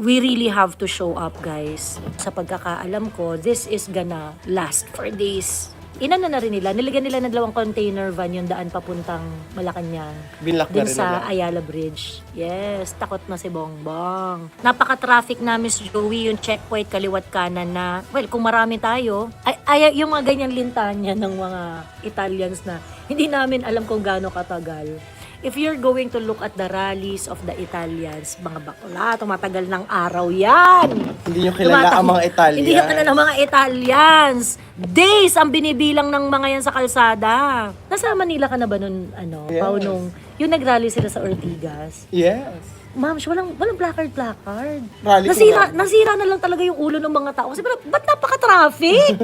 we really have to show up, guys. Sa pagkakaalam ko, this is gonna last for days. Inano na rin nila, nilagyan nila ng 2 container van yung daan papuntang Malacanang. Binlock na Dun rin sa nila. Ayala Bridge. Yes, takot na si Bongbong. Napaka-traffic na, Miss Joey, yung checkpoint kaliwat kanan na, well, kung marami tayo, ay yung mga ganyan lintanya ng mga Italians na hindi namin alam kung gaano katagal. If you're going to look at the rallies of the Italians, mga bakla, tumatagal ng araw yan. Hindi nyo kilala ang mga Italian. Hindi nyo kilala ang mga Italians. Days ang binibilang ng mga yan sa kalsada. Nasa Manila ka na ba nun, Yes. Pao, nung yung nag-rally sila sa Ortigas? Yes. Ma'am, walang placard. Rally ko Nasira na lang talaga yung ulo ng mga tao. Kasi ba't napaka-traffic?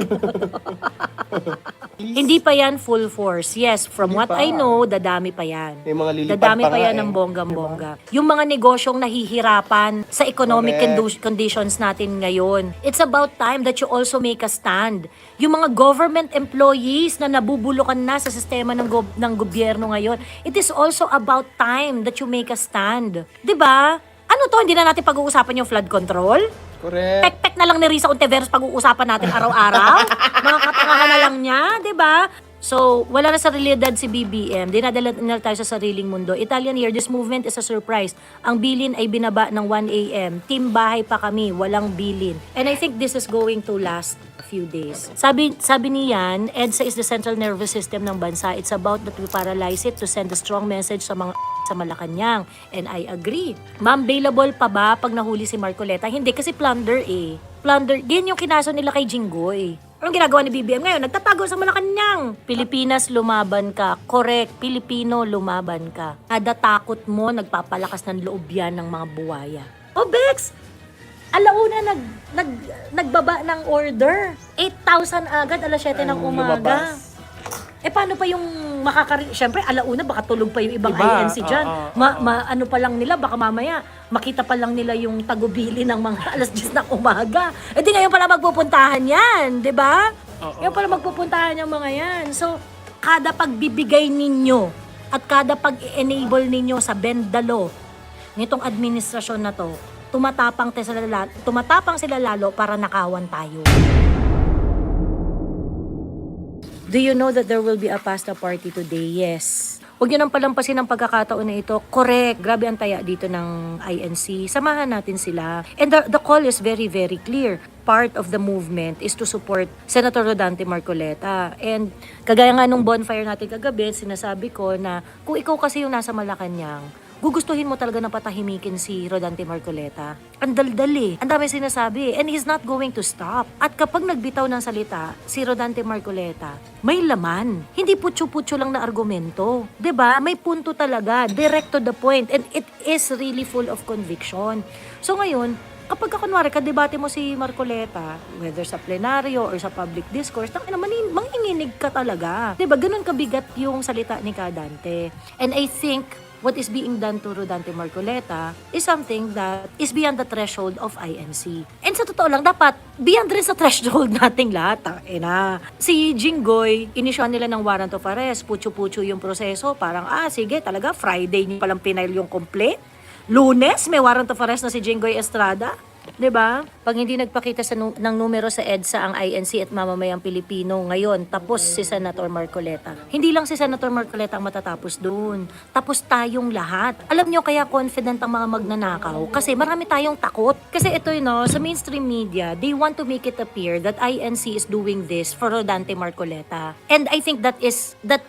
Hindi pa yan full force. Yes, from Hindi what pa. I know, dadami pa yan. May mga lilipad Dadami pa pa nga yan ng bonggang-bongga. Yung mga negosyong nahihirapan sa economic Correct. conditions natin ngayon. It's about time that you also make a stand. Yung mga government employees na nabubulukan na sa sistema ng gobyerno ngayon, it is also about time that you make a stand. 'Di ba? Ano to, hindi na natin pag-uusapan yung flood control? Correct. Pek-pek na lang ni Risa Ontiveros pag-uusapan natin araw-araw. Mga katangahan na lang niya, di ba? So, wala na sa realidad si BBM. Dinadala na tayo sa sariling mundo. Italian year, this movement is a surprise. Ang bilin ay binaba ng 1 a.m. Team bahay pa kami, walang bilin. And I think this is going to last a few days. Sabi ni Yan, EDSA is the central nervous system ng bansa. It's about that we paralyze it to send a strong message sa mga sa Malacanang. And I agree. Ma'am, bailable pa ba pag nahuli si Marcoleta? Hindi, kasi plunder eh. Plunder. Yan yung kinaso nila kay Jinggoy. Anong ginagawa ni BBM ngayon? Nagtatago sa Malacanang. Pilipinas, lumaban ka. Correct. Pilipino, lumaban ka. Kada takot mo, nagpapalakas ng loob yan ng mga buwaya. O, Bex! Alauna nagbaba ng order. 8,000 agad, alas 7 ng umaga. lumabas. Paano pa yung Siyempre, alauna, baka tulog pa yung ibang Iba, INC dyan. Ano pa lang nila, baka mamaya, makita pa lang nila yung tagubili ng mga alas 10 ng umaga. Di ngayon pala magpupuntahan yan, di ba? Ngayon pala magpupuntahan yung mga yan. So, kada pagbibigay ninyo at kada pag-enable ninyo sa bendalo nitong administrasyon na to, tumatapang sila lalo para nakawan tayo. Do you know that there will be a pasta party today? Yes. Huwag nyo nang palampasin ang pagkakataon na ito. Correct. Grabe ang taya dito ng INC. Samahan natin sila. And the call is very, very clear. Part of the movement is to support Senator Rodante Marcoleta. And kagaya nga nung bonfire natin kagabi, sinasabi ko na kung ikaw kasi yung nasa Malacanang, gugustuhin mo talaga na patahimikin si Rodante Marcoleta. Ang daldal. Ang dami sinasabi. And he's not going to stop. At kapag nagbitaw ng salita, si Rodante Marcoleta, may laman. Hindi putyo-putyo lang na argumento. 'Di ba? May punto talaga. Direct to the point. And it is really full of conviction. So ngayon, kapag kunwari kadebate mo si Marcoleta, whether sa plenaryo or sa public discourse, manginginig ka talaga. 'Di ba? Ganun kabigat yung salita ni Kadante. And I think what is being done to Rodante Marcoleta is something that is beyond the threshold of INC. And sa totoo lang, dapat beyond rin sa threshold nating lahat. Si Jinggoy, inisyuhan nila ng warrant of arrest, putyo-putyo yung proseso, parang, sige, talaga, Friday niyo palang pinail yung complete. Lunes, may warrant of arrest na si Jinggoy Estrada. 'Di ba? Pag hindi nagpakita ng numero sa EDSA ang INC at mamamayang Pilipino ngayon, tapos si Senator Marcoleta. Hindi lang si Senator Marcoleta ang matatapos doon. Tapos tayong lahat. Alam nyo kaya confident ang mga magnanakaw? Kasi marami tayong takot. Kasi ito sa mainstream media, they want to make it appear that INC is doing this for Rodante Marcoleta. And I think that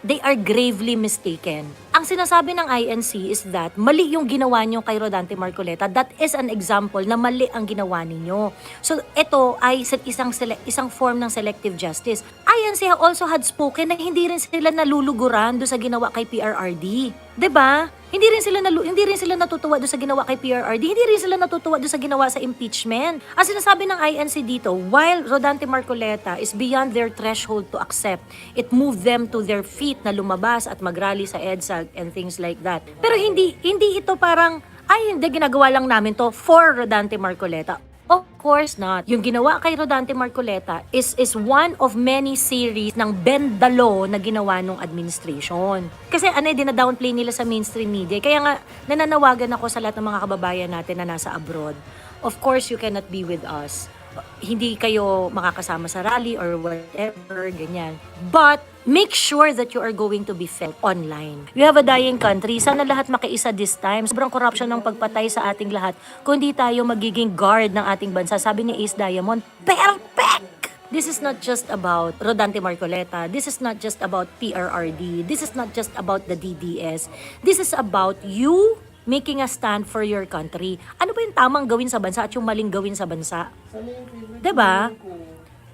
they are gravely mistaken. Ang sinasabi ng INC is that mali yung ginawa nyo kay Rodante Marcoleta. That is an example na mali ang ginawa ninyo. So, ito ay isang form ng selective justice. INC also had spoken na hindi rin sila naluluguran do sa ginawa kay PRRD. 'Di ba? Hindi rin sila natutuwa do sa ginawa kay PRRD. Hindi rin sila natutuwa do sa ginawa sa impeachment. Ang sinasabi ng INC dito, while Rodante Marcoleta is beyond their threshold to accept, it moved them to their feet na lumabas at magrally sa EDSA and things like that. Pero hindi ito parang, hindi, ginagawa lang namin to for Rodante Marcoleta. Of course not. Yung ginawa kay Rodante Marcoleta is one of many series ng bendalo na ginawa nung administration. Kasi dina-downplay nila sa mainstream media. Kaya nga, nananawagan ako sa lahat ng mga kababayan natin na nasa abroad. Of course, you cannot be with us. Hindi kayo makakasama sa rally or whatever, ganyan. But, make sure that you are going to be felt online. We have a dying country. Sana lahat makiisa this time. Sobrang corruption ng pagpatay sa ating lahat. Kung di tayo magiging guard ng ating bansa, sabi ni Ace Diamond, perfect! This is not just about Rodante Marcoleta. This is not just about PRRD. This is not just about the DDS. This is about you making a stand for your country. Ano ba yung tamang gawin sa bansa at yung maling gawin sa bansa? Diba?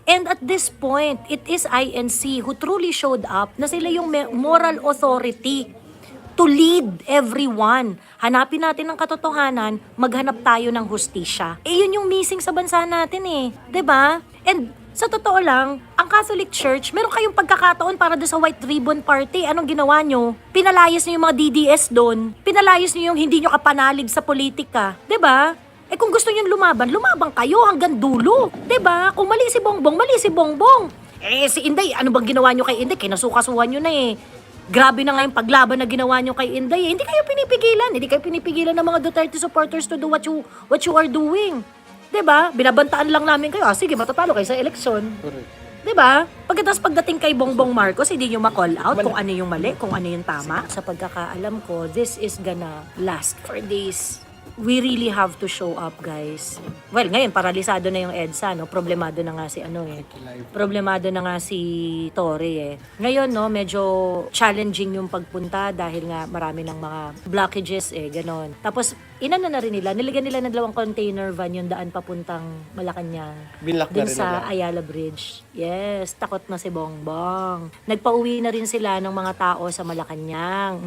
And at this point, it is INC who truly showed up na sila yung moral authority to lead everyone. Hanapin natin ang katotohanan, maghanap tayo ng hustisya. Yun yung missing sa bansa natin eh. 'Di ba? And sa totoo lang, ang Catholic Church, meron kayong pagkakataon para doon sa White Ribbon Party. Anong ginawa nyo? Pinalayas nyo yung mga DDS doon. Pinalayas nyo yung hindi nyo kapanalig sa politika. 'Di ba? Kung gusto nyo lumaban kayo hanggang dulo. 'Di ba? Kung mali si Bongbong, mali si Bongbong. Si Inday, ano bang ginawa nyo kay Inday? Kinasukasuhan nyo na eh. Grabe na nga yung paglaban na ginawa nyo kay Inday. Hindi kayo pinipigilan. Hindi kayo pinipigilan ng mga Duterte supporters to do what you are doing. 'Di ba? Binabantaan lang namin kayo. Sige, matatalo kayo sa eleksyon. Correct. 'Di ba? Pagdating kay Bongbong Marcos, hindi nyo ma-call out kung ano yung mali, kung ano yung tama. Sa pagkakaalam ko, this is gonna last for days. We really have to show up, guys. Well, ngayon, paralisado na yung EDSA, no? Problemado na nga si Problemado na nga si Tory, eh. Ngayon, no, medyo challenging yung pagpunta dahil nga marami ng mga blockages, eh, ganon. Tapos, inano na rin nila, nilagyan nila ng 2 container van yung daan papuntang Malacanang. Binlock na Dun rin sa nila. Ayala Bridge. Yes, takot na si Bongbong. Nagpauwi na rin sila ng mga tao sa Malacanang.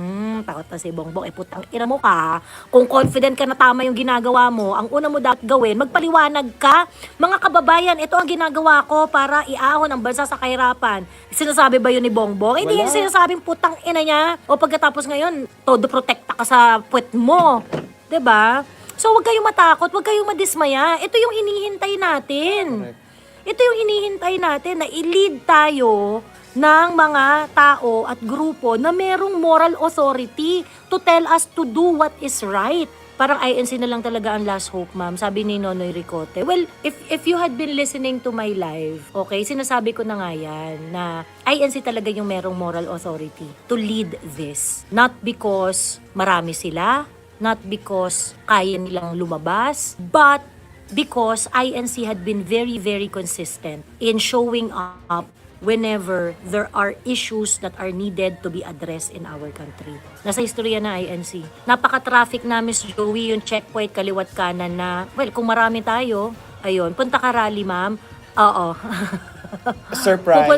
Takot na si Bongbong. Putang ina mo ka. Kung confident ka na tama yung ginagawa mo, ang una mo dapat gawin, magpaliwanag ka. Mga kababayan, ito ang ginagawa ko para iahon ang bansa sa kahirapan. Sinasabi ba yun ni Bongbong? Hindi yung sinasabing putang ina niya. O pagkatapos ngayon, todo protekta ka sa puwet mo. 'Di ba? So huwag kayong matakot, huwag kayong madismaya. Ito yung hinihintay natin. Ito yung hinihintay natin na i-lead tayo ng mga tao at grupo na merong moral authority to tell us to do what is right. Parang INC na lang talaga ang last hope, ma'am. Sabi ni Nonoy Ricote. Well, if you had been listening to my live, okay, sinasabi ko na nga yan, na INC talaga yung merong moral authority to lead this. Not because marami sila, not because kaya nilang lumabas, but because INC had been very, very consistent in showing up whenever there are issues that are needed to be addressed in our country. Nasa istorya na INC. Napaka-traffic na, Miss Joey, yung checkpoint kaliwat kanan na, well, kung marami tayo, ayun, punta ka rally, ma'am. Oo.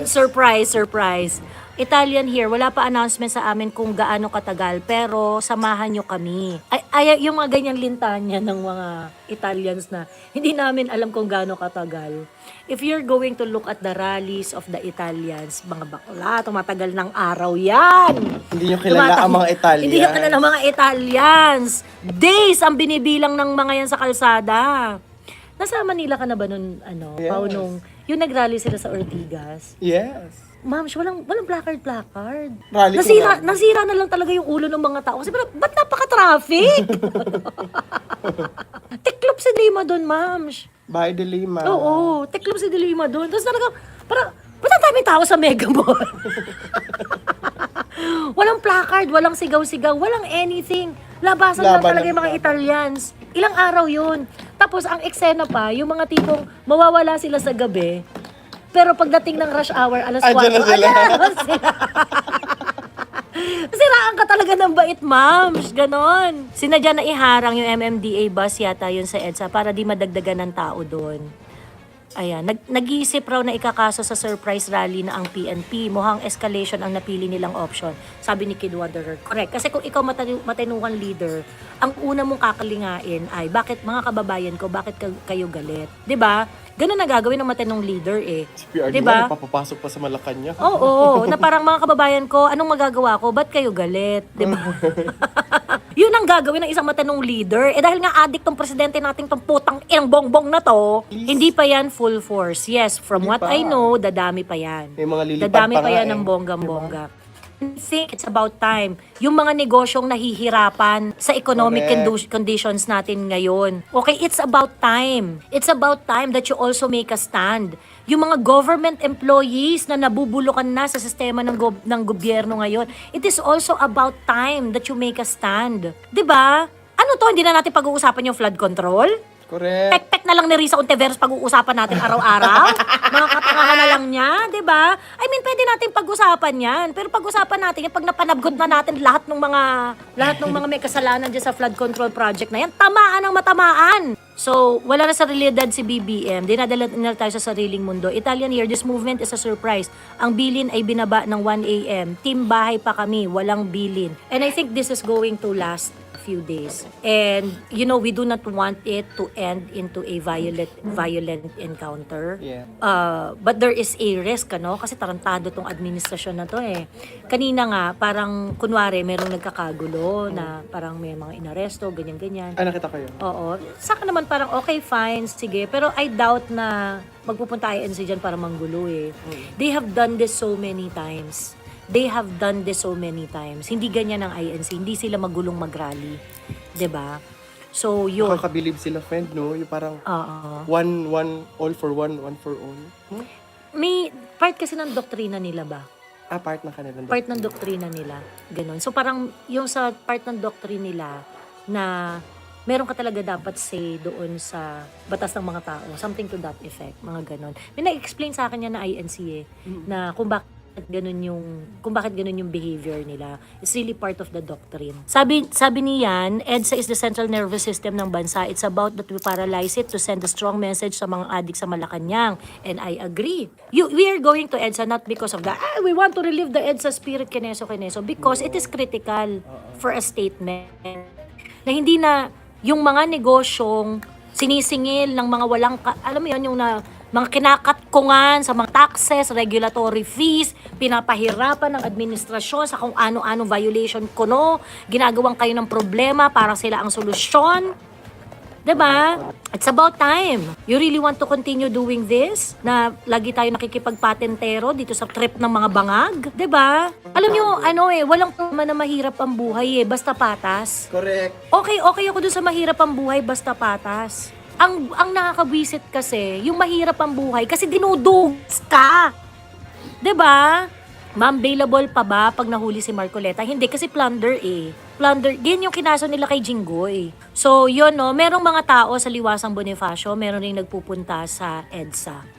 Surprise. Italian here, wala pa announcement sa amin kung gaano katagal, pero samahan nyo kami. Ay, yung mga ganyang lintanya ng mga Italians na hindi namin alam kung gaano katagal. If you're going to look at the rallies of the Italians, mga bakla, tumatagal ng araw yan. Hindi nyo kilala ang mga Italians. Hindi nyo kilala ang mga Italians. Days ang binibilang ng mga yan sa kalsada. Nasa Manila ka na ba nun, Yes. Pao, nung yung nag-rally sila sa Ortigas? Yes. Ma'am, walang placard. Rally ko Nasira na lang talaga yung ulo ng mga tao. Kasi ba't napaka-traffic? Tiklop si Lima doon, ma'am. Bahay de Lima. Oo, tiklop si Lima doon. Tapos talaga, ba't ang daming tao sa Mega Mall? Walang placard, walang sigaw-sigaw, walang anything. Labasan lang talaga yung mga Italians. Ilang araw yun. Tapos ang eksena pa, yung mga tipong mawawala sila sa gabi, pero pagdating ng rush hour, alas 4, Andyan na sila. sila. Siraan ka talaga ng bait, ma'am. Ganon. Sinadya na iharang yung MMDA bus yata yun sa EDSA para di madagdagan ng tao doon. Ayan, nag-iisip raw na ikakaso sa surprise rally na ang PNP. Mukhang escalation ang napili nilang option. Sabi ni Kid Wanderer. Correct. Kasi kung ikaw matinukan leader, ang una mong kakalingain ay, bakit mga kababayan ko, bakit kayo galit? 'Di ba? Ganun na gagawin ng matinong leader eh. Si PRD Diba? papapasok pa sa Malacanang. Oo, na parang mga kababayan ko, anong magagawa ko? Ba't kayo galit? Diba? Yun ang gagawin ng isang matinong leader. Dahil nga addict tong presidente nating tong putang inang bongbong na to, hindi pa yan full force. Yes, from Hindi what pa. I know, dadami pa yan. May mga lilipad Dadami pa pa nga yan eh. ng bonggang-bongga. think it's about time. Yung mga negosyong nahihirapan sa economic Correct. conditions natin ngayon. Okay, it's about time. It's about time that you also make a stand. Yung mga government employees na nabubulukan na sa sistema ng gobyerno ngayon, it is also about time that you make a stand. 'Di ba? Ano to, hindi na natin pag-uusapan yung flood control? Correct. Pek-pek na lang ni Risa Ontiveros pag-uusapan natin araw-araw. Mga katangahan na lang niya, di ba? I mean, pwede natin pag-usapan yan. Pero pag-usapan natin yan, pag napanabgot na natin lahat ng mga may kasalanan dyan sa flood control project na yan, tamaan ang matamaan. So, wala na sa realidad si BBM. Dinadala nila tayo sa sariling mundo. Italian year, this movement is a surprise. Ang bilin ay binaba ng 1 a.m. Team bahay pa kami, walang bilin. And I think this is going to last a few days. And, you know, we do not want it to end into a violent encounter. Yeah. But there is a risk, ano? Kasi tarantado tong administrasyon na to eh. Kanina nga, parang kunwari, merong nagkakagulo na parang may mga inaresto, ganyan-ganyan. Nakita ko yun. Oo. Saka naman parang okay, fine, sige. Pero I doubt na magpupunta INC dyan para manggulo eh. They have done this so many times. Hindi ganyan ang INC. Hindi sila magulong mag-rally. 'Di ba? So, yun. Nakakabilib sila, friend, no? Yung parang Oo. one, all for one for all. May part kasi ng doktrina nila ba? Part na kanila. Part ng doktrina nila. Ganon. So, parang yung sa part ng doktrina nila na meron ka talaga dapat say doon sa batas ng mga tao. Something to that effect. Mga ganon. May na-explain sa akin yan na INC eh. Na kung bakit ganun yung behavior nila. It's really part of the doctrine. Sabi niyan, EDSA is the central nervous system ng bansa. It's about that we paralyze it to send a strong message sa mga adik sa Malacanang. And I agree. We are going to EDSA not because of we want to relieve the EDSA spirit keneso, because it is critical for a statement na hindi na yung mga negosyong sinisingil ng mga walang, alam mo yun, yung mga kinakatkungan sa mga taxes, regulatory fees, pinapahirapan ng administrasyon sa kung ano-ano violation kuno, ginagawang kayo ng problema para sila ang solusyon. 'Di ba? It's about time. You really want to continue doing this? Na lagi tayo nakikipagpatentero dito sa trip ng mga bangag? 'Di ba? Alam nyo, walang problema na mahirap ang buhay basta patas. Correct. Okay ako dun sa mahirap ang buhay basta patas. Ang nakakabwisit kasi, yung mahirap ang buhay kasi dinudugas ka. 'Di ba? Ma'am, bailable pa ba pag nahuli si Marcoleta? Hindi, kasi plunder eh. Plunder, yan yung kinaso nila kay Jinggoy. So, yun no, merong mga tao sa Liwasang Bonifacio, meron ring nagpupunta sa EDSA.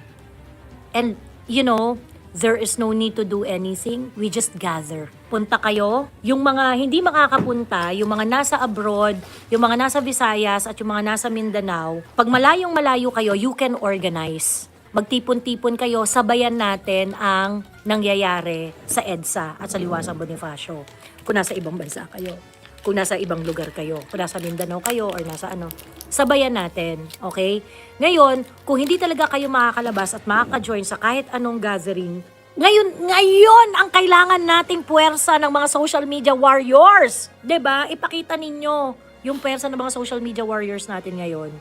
And, you know, there is no need to do anything. We just gather. Punta kayo. Yung mga hindi makakapunta, yung mga nasa abroad, yung mga nasa Visayas at yung mga nasa Mindanao, pag malayong-malayo kayo, you can organize. Magtipon-tipon kayo, sabayan natin ang nangyayari sa EDSA at sa Liwasang Bonifacio. Kung nasa ibang bansa kayo, kung nasa ibang lugar kayo, kung nasa Mindanao kayo or nasa sabayan natin, okay? Ngayon, kung hindi talaga kayo makakalabas at makaka-join sa kahit anong gathering, ngayon ang kailangan nating puwersa ng mga social media warriors. 'Di ba? Ipakita ninyo yung pwersa ng mga social media warriors natin ngayon.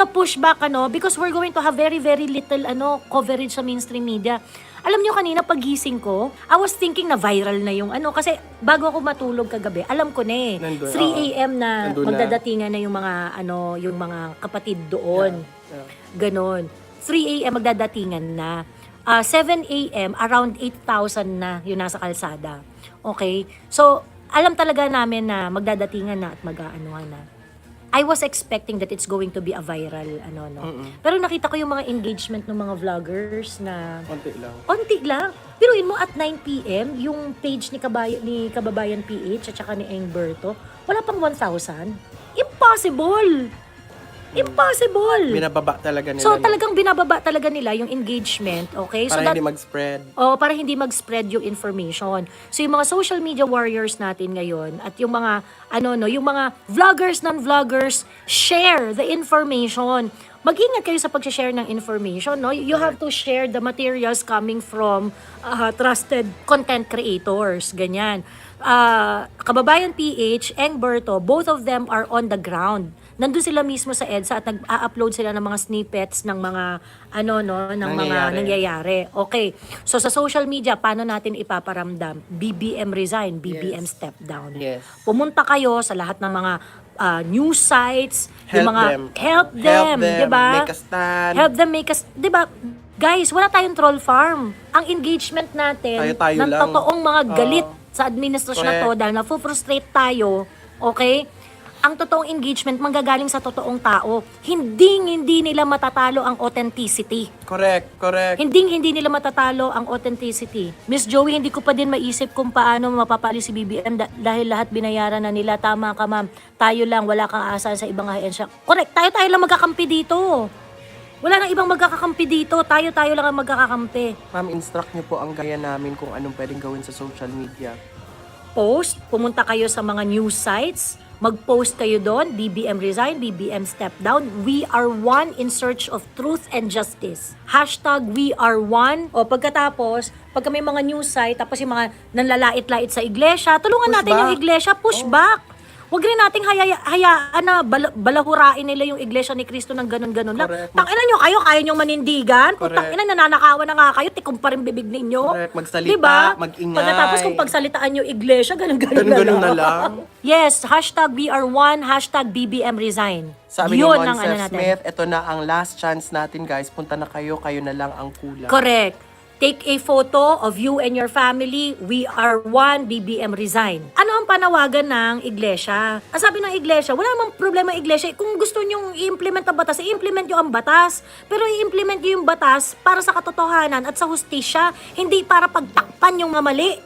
Pushback, because we're going to have very, very little, coverage sa mainstream media. Alam nyo, kanina pagising ko, I was thinking na viral na yung kasi bago ako matulog kagabi, alam ko na eh, Nandun, 3 a.m. na Nandun na. magdadatingan na yung mga kapatid doon. Yeah. Ganon. 3 a.m. magdadatingan na. 7 a.m. around 8,000 na yung nasa kalsada. Okay? So, alam talaga namin na magdadatingan na at mag-aanuhan na. I was expecting that it's going to be a viral, Pero nakita ko yung mga engagement ng mga vloggers na Konti lang. Piruin mo at 9 p.m. yung page ni Kababayan PH at saka ni Engberto, wala pang 1,000. Impossible! Binababa talaga nila. So talagang binababa talaga nila yung engagement, okay? Para hindi mag-spread. Para hindi mag-spread yung information. So yung mga social media warriors natin ngayon at yung mga yung mga vloggers, non-vloggers, share the information. Mag-ingat kayo sa pag-share ng information, no? You have to share the materials coming from trusted content creators, ganyan. Kababayan PH, Engberto, both of them are on the ground. nandun sila mismo sa EDSA at nag-upload sila ng mga snippets ng mga ng mga nangyayari. Okay. So sa social media, paano natin ipaparamdam? BBM resign, BBM step down. Yes. Pumunta kayo sa lahat ng mga news sites, Help yung mga them. help them, 'di ba? Make a stand. Help them make us, 'di ba? Guys, wala tayong troll farm. Ang engagement natin Tayo ng lang. totoong mga galit Oo. sa administrasyon na to Correct. dahil na-frustrate tayo, okay? Ang totoong engagement manggagaling sa totoong tao. Hindi nila matatalo ang authenticity. Correct. Hindi nila matatalo ang authenticity. Miss Joey, hindi ko pa din maisip kung paano mapapali si BBM dahil lahat binayaran na nila. Tama ka, ma'am. Tayo lang, wala kang aasahan sa ibang ahensya. Correct, tayo lang magkakampi dito. Wala nang ibang magkakakampi dito. Tayo lang ang magkakakampi. Ma'am, instruct niyo po ang gaya namin kung anong pwedeng gawin sa social media. Post, pumunta kayo sa mga news sites, mag-post kayo doon, BBM resign, BBM step down. We are one in search of truth and justice. Hashtag we are one. O pagkatapos, pagka may mga news site, tapos yung mga nanlalait-lait sa iglesia, tulungan Push natin yung back. iglesia, push back. Huwag rin nating hayaan na balahurain nila yung iglesia ni Cristo ng ganun-ganun lang. Correct. Tangina nyo kayo, kaya nyo manindigan. Kung Correct. tangina, nananakawan na nga kayo, tikom pa rin bibig ninyo. Correct. Magsalita, Diba? mag-ingay. Pagkatapos kung pagsalitaan nyo iglesia, ganun-ganun Ganun na lang. Yes, hashtag we are one, hashtag BBM resign. Sabi ni Yun ang ano Monsef natin. Smith, ito na ang last chance natin guys. Punta na kayo na lang ang kulang. Correct. Take a photo of you and your family. We are one, BBM resign. Ano ang panawagan ng iglesia? Ang sabi ng iglesia, wala namang problema ang iglesia. Kung gusto nyong i-implement ang batas, i-implement nyo ang batas. Pero i-implement nyo yung batas para sa katotohanan at sa hustisya, hindi para pagtakpan yung mamali.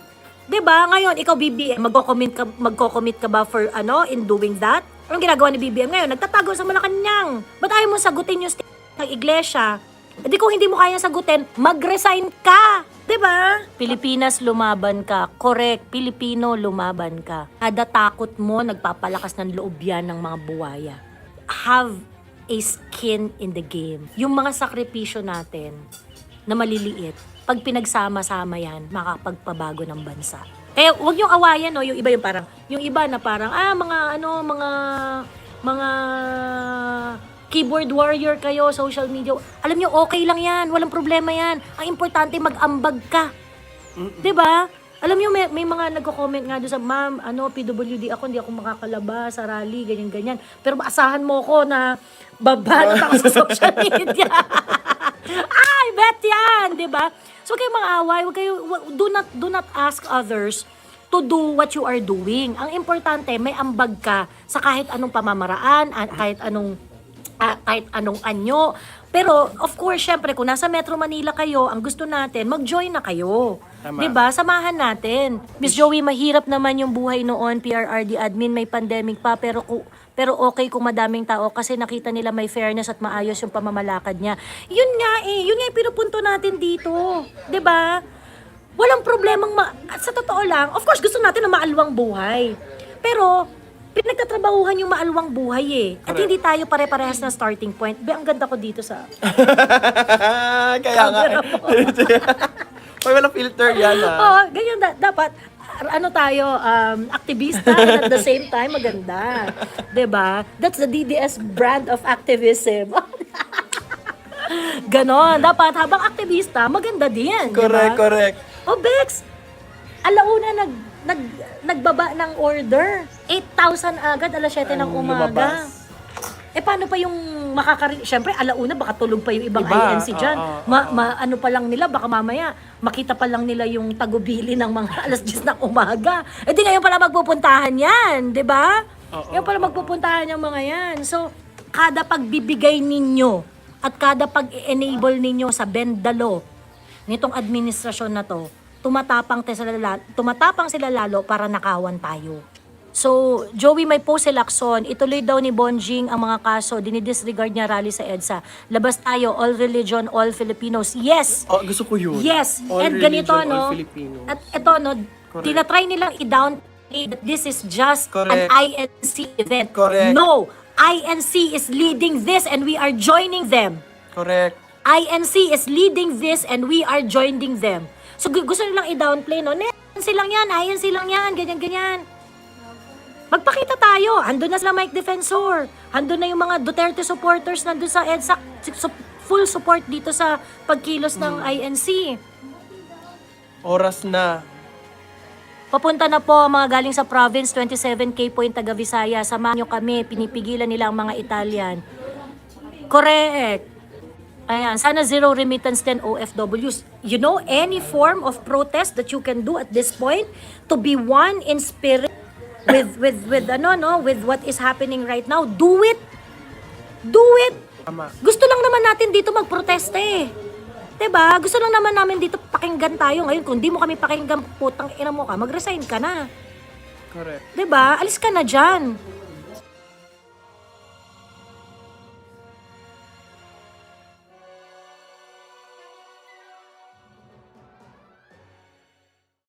'Di ba? Ngayon, ikaw BBM, magko-commit ka ba for in doing that? Anong ginagawa ni BBM ngayon? Nagtatago sa Malacanang. Ba't ayaw mo sagutin yung ng iglesia? E di kung hindi mo kaya sagutin, mag-resign ka. 'Di ba? Pilipinas, lumaban ka. Correct. Pilipino, lumaban ka. Kada takot mo, nagpapalakas ng loob yan ng mga buwaya. Have a skin in the game. Yung mga sakripisyo natin na maliliit, pag pinagsama-sama yan, makapagpabago ng bansa. Kaya huwag yung awayan, no? Yung iba na parang, mga keyboard warrior kayo, social media. Alam nyo, okay lang yan. Walang problema yan. Ang importante, mag-ambag ka. 'Di ba? Alam nyo, may mga nagko-comment nga doon sa, ma'am, PWD ako, hindi ako makakalabas sa rally, ganyan-ganyan. Pero asahan mo ko na babanat ako sa social media. Ay, bet yan, 'di ba? So, huwag kayong mag-away, do not ask others to do what you are doing. Ang importante, may ambag ka sa kahit anong pamamaraan, kahit anong anyo. Pero, of course, syempre, kung nasa Metro Manila kayo, ang gusto natin, mag-join na kayo. Tama. 'Di ba? Samahan natin. Miss Joey, mahirap naman yung buhay noon, PRRD admin, may pandemic pa, pero okay kung madaming tao kasi nakita nila may fairness at maayos yung pamamalakad niya. Yun nga yung pinupunto natin dito. 'Di ba? Walang problemang sa totoo lang, of course, gusto natin na maalwang buhay. Pero, pinagtatrabahuhan yung maalwang buhay eh. At Correct. hindi tayo pare-parehas ng starting point. Ang ganda ko dito sa... Kaya nga. May walang filter yan Oo, ganyan dapat. Tayo, aktivista and at the same time, maganda. 'Di ba? That's the DDS brand of activism. Ganon. Dapat habang aktivista, maganda din. Correct, diba? correct. O Bex, alauna nagbaba ng order. 8,000 agad, alas 7 ng umaga. Lumabas. Paano pa yung Siyempre, alauna, baka tulog pa yung ibang Iba, INC dyan. Ano pa lang nila, baka mamaya, makita pa lang nila yung tagubili ng mga alas 10 ng umaga. Di ngayon pala magpupuntahan yan, di ba? Ngayon pala magpupuntahan yung mga yan. So, kada pagbibigay ninyo at kada pag-enable ninyo sa bendalo nitong administrasyon na to, tumatapang sila lalo para nakawan tayo. So, Joey, may post si Lacson. Ituloy daw ni Bonjing ang mga kaso. Dinidisregard niya rally sa EDSA. Labas tayo, all religion, all Filipinos. Yes! Oh, gusto ko yun. Yes! All And ganito, religion, no? all Filipinos. At ito, no? Correct. Tinatry nilang i-downplay that this is just Correct. an INC event. Correct. No! INC is leading this and we are joining them. Correct. INC is leading this and we are joining them. So, gusto nilang i-downplay, no? INC lang yan, ganyan-ganyan. Magpakita tayo. Andun na sila Mike Defensor. Andun na yung mga Duterte supporters nandun sa EDSA. Full support dito sa pagkilos ng INC. Oras na. Papunta na po ang mga galing sa province, 27K po yung taga Visaya. Samahan nyo kami, pinipigilan nila ang mga Italian. Correct. Ayan, sana zero remittance din OFWs. You know, any form of protest that you can do at this point to be one in spirit with what is happening right now, do it. Do it. Tama. Gusto lang naman natin dito magprotesta eh. 'Di ba? Gusto lang naman namin dito pakinggan tayo ngayon. Kung di mo kami pakinggan, putang ina mo ka, mag-resign ka na. Correct. 'Di ba? Alis ka na diyan.